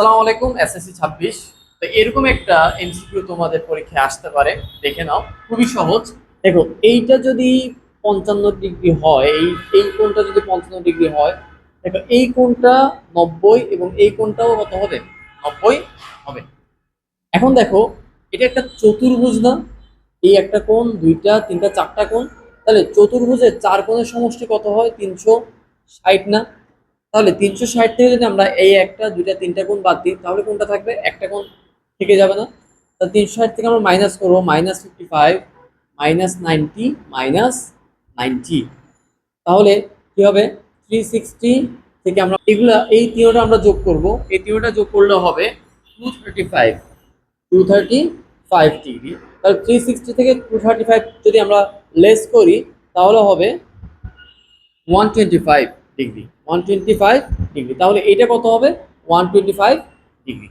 আসসালামু আলাইকুম। এসএসসি 26। তো এরকম একটা এমসিকিউ তোমাদের পরীক্ষায় আসতে পারে, দেখে নাও। খুবই সহজ। দেখো, এইটা যদি 55 ডিগ্রি হয়, এই কোণটা যদি 55 ডিগ্রি হয়, দেখো এই কোণটা 90 এবং এই কোণটাও কত হবে? 90 হবে। এখন দেখো, এটা একটা চতুর্ভুজ না? এই একটা কোণ, দুইটা, তিনটা, চারটা কোণ। তাহলে চতুর্ভুজের চার কোণের সমষ্টি কত হয়? 360 না? তাহলে 360 থেকে যদি আমরা এই একটা, দুইটা, তিনটা কোণ বাদ দিই, তাহলে কোনটা থাকবে? একটা কোণ থেকে যাবে না? তা 360 থেকে আমরা মাইনাস করবো, -55, -90, -90। তাহলে কি হবে? 360 থেকে আমরা এগুলা, এই তিনটা আমরা যোগ করব। এই তিনটা যোগ করলে হবে 235, 235 ডিগ্রি। তাহলে 360 থেকে 235 যদি আমরা লেস করি, তাহলে হবে 125 ডিগ্রি। 125 ডিগ্রি। তাহলে এটা কত হবে? 125 ডিগ্রি।